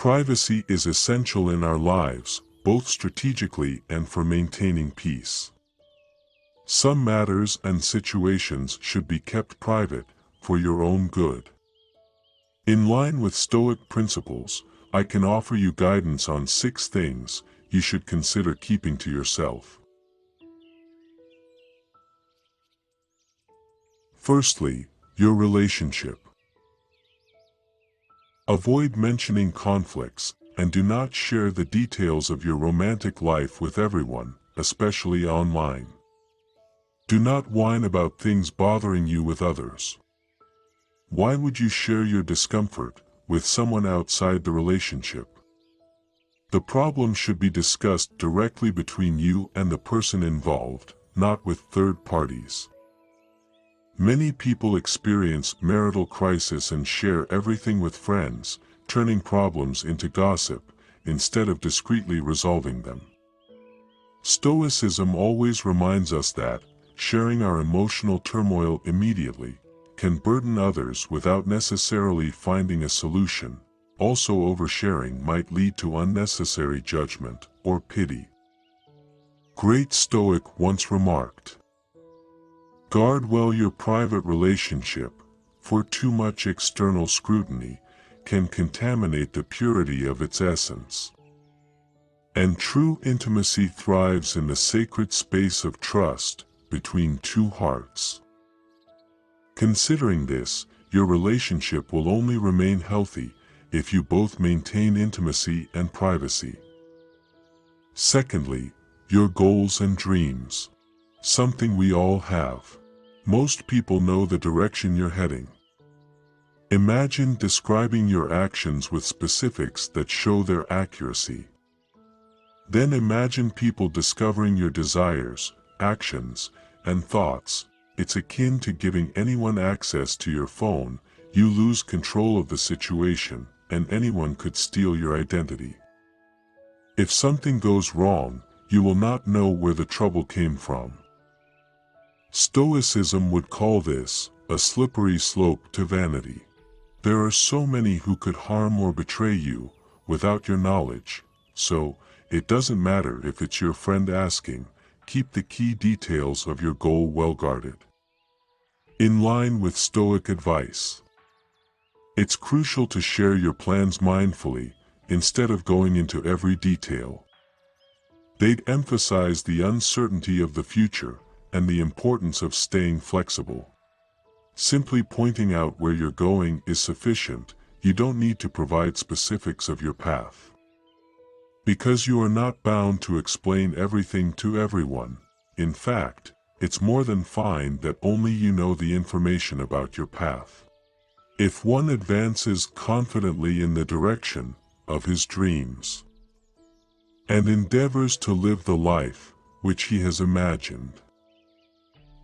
Privacy is essential in our lives, both strategically and for maintaining peace. Some matters and situations should be kept private, for your own good. In line with Stoic principles, I can offer you guidance on 6 things you should consider keeping to yourself. Firstly, your relationship. Avoid mentioning conflicts, and do not share the details of your romantic life with everyone, especially online. Do not whine about things bothering you with others. Why would you share your discomfort with someone outside the relationship? The problem should be discussed directly between you and the person involved, not with third parties. Many people experience marital crisis and share everything with friends, turning problems into gossip, instead of discreetly resolving them. Stoicism always reminds us that sharing our emotional turmoil immediately can burden others without necessarily finding a solution. Also, oversharing might lead to unnecessary judgment or pity. Great Stoic once remarked, "Guard well your private relationship, for too much external scrutiny can contaminate the purity of its essence." And true intimacy thrives in the sacred space of trust between two hearts. Considering this, your relationship will only remain healthy if you both maintain intimacy and privacy. Secondly, your goals and dreams. Something we all have. Most people know the direction you're heading. Imagine describing your actions with specifics that show their accuracy. Then imagine people discovering your desires, actions, and thoughts. It's akin to giving anyone access to your phone. You lose control of the situation, and anyone could steal your identity. If something goes wrong, you will not know where the trouble came from. Stoicism would call this a slippery slope to vanity. There are so many who could harm or betray you without your knowledge, so it doesn't matter if it's your friend asking. Keep the key details of your goal well guarded. In line with Stoic advice, it's crucial to share your plans mindfully, instead of going into every detail. They'd emphasize the uncertainty of the future and the importance of staying flexible. Simply pointing out where you're going is sufficient. You don't need to provide specifics of your path, because you are not bound to explain everything to everyone. In fact, it's more than fine that only you know the information about your path. If one advances confidently in the direction of his dreams and endeavors to live the life which he has imagined,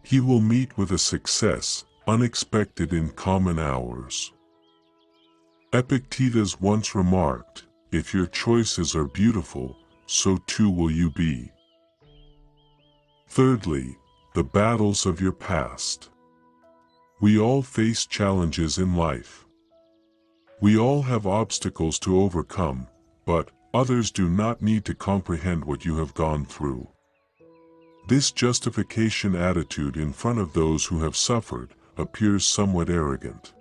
he will meet with a success unexpected in common hours. Epictetus once remarked, "If your choices are beautiful, so too will you be." Thirdly, the battles of your past. We all face challenges in life. We all have obstacles to overcome, but others do not need to comprehend what you have gone through. This justification attitude in front of those who have suffered appears somewhat arrogant.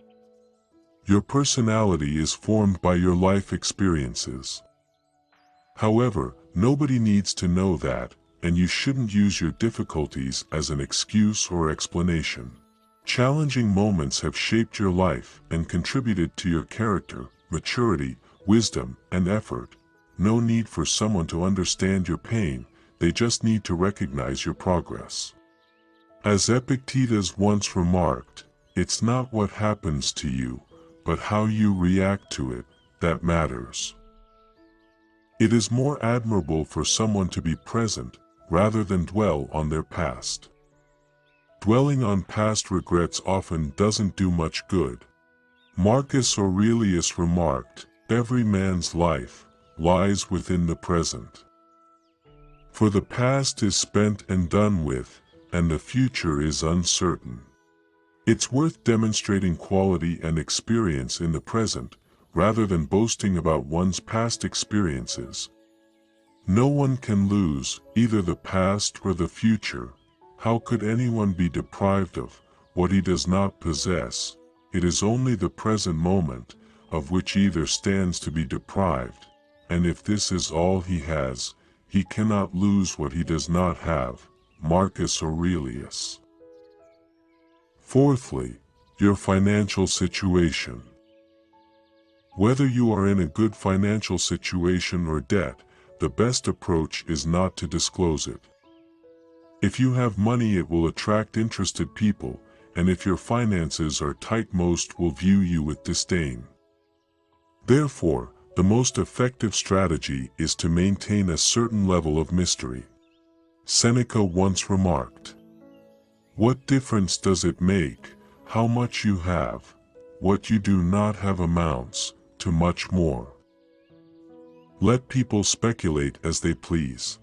Your personality is formed by your life experiences. However, nobody needs to know that, and you shouldn't use your difficulties as an excuse or explanation. Challenging moments have shaped your life and contributed to your character, maturity, wisdom, and effort. No need for someone to understand your pain, they just need to recognize your progress. As Epictetus once remarked, "It's not what happens to you, but how you react to it, that matters." It is more admirable for someone to be present, rather than dwell on their past. Dwelling on past regrets often doesn't do much good. Marcus Aurelius remarked, "Every man's life lies within the present. For the past is spent and done with, and the future is uncertain." It's worth demonstrating quality and experience in the present, rather than boasting about one's past experiences. No one can lose either the past or the future. How could anyone be deprived of what he does not possess? It is only the present moment, of which either stands to be deprived, and if this is all he has, he cannot lose what he does not have. Marcus Aurelius. Fourthly, your financial situation. Whether you are in a good financial situation or debt, the best approach is not to disclose it. If you have money, it will attract interested people, and if your finances are tight, most will view you with disdain. Therefore, the most effective strategy is to maintain a certain level of mystery. Seneca once remarked, "What difference does it make how much you have? What you do not have amounts to much more." Let people speculate as they please.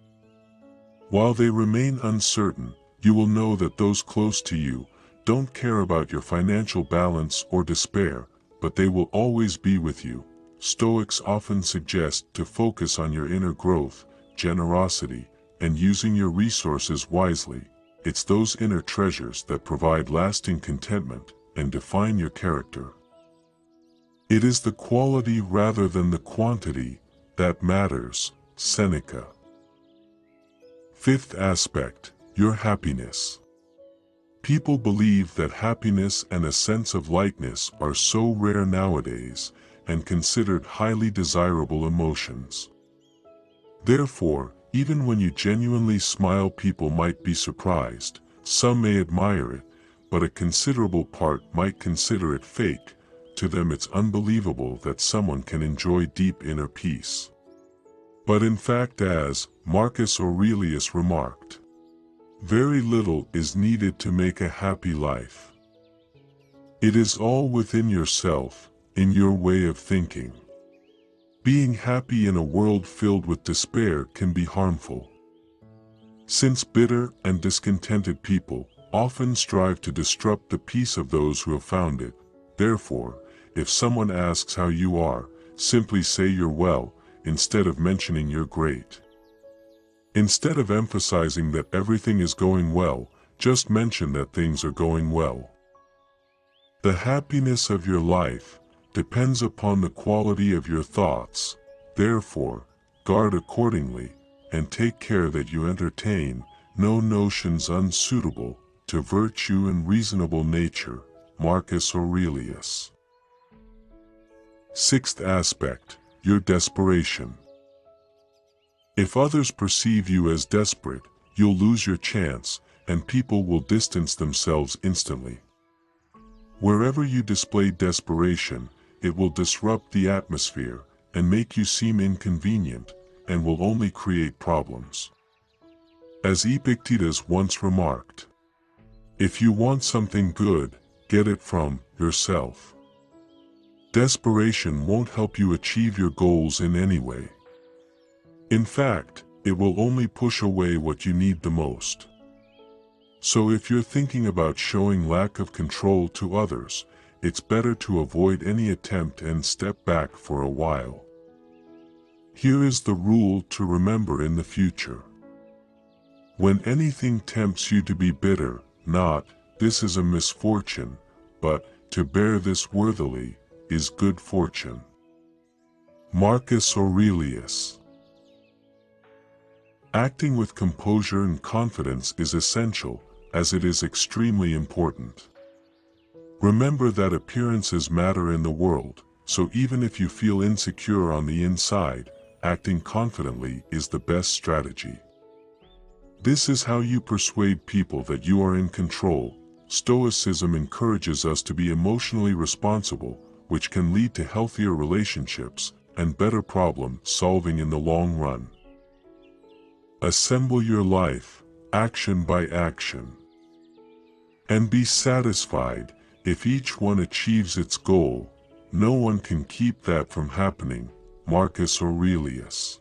While they remain uncertain, you will know that those close to you don't care about your financial balance or despair, but they will always be with you. Stoics often suggest to focus on your inner growth, generosity, and using your resources wisely. It's those inner treasures that provide lasting contentment and define your character. It is the quality rather than the quantity that matters. Seneca. Fifth aspect, your happiness. People believe that happiness and a sense of lightness are so rare nowadays, and considered highly desirable emotions. Therefore, even when you genuinely smile, people might be surprised. Some may admire it, but a considerable part might consider it fake. To them it's unbelievable that someone can enjoy deep inner peace. But in fact, as Marcus Aurelius remarked, very little is needed to make a happy life. It is all within yourself, in your way of thinking. Being happy in a world filled with despair can be harmful, since bitter and discontented people often strive to disrupt the peace of those who have found it. Therefore, if someone asks how you are, simply say you're well, instead of mentioning you're great. Instead of emphasizing that everything is going well, just mention that things are going well. The happiness of your life depends upon the quality of your thoughts. Therefore, guard accordingly, and take care that you entertain no notions unsuitable to virtue and reasonable nature. Marcus Aurelius. Sixth aspect, your desperation. If others perceive you as desperate, you'll lose your chance, and people will distance themselves instantly. Wherever you display desperation, it will disrupt the atmosphere and make you seem inconvenient, and will only create problems. As Epictetus once remarked, if you want something good, get it from yourself. Desperation won't help you achieve your goals in any way. In fact, it will only push away what you need the most. So if you're thinking about showing lack of control to others, it's better to avoid any attempt and step back for a while. Here is the rule to remember in the future. When anything tempts you to be bitter, not, "This is a misfortune," but, "To bear this worthily is good fortune." Marcus Aurelius. Acting with composure and confidence is essential, as it is extremely important. Remember that appearances matter in the world, so even if you feel insecure on the inside, acting confidently is the best strategy. This is how you persuade people that you are in control. Stoicism encourages us to be emotionally responsible, which can lead to healthier relationships and better problem solving in the long run. Assemble your life, action by action, and be satisfied if each one achieves its goal. No one can keep that from happening. Marcus Aurelius.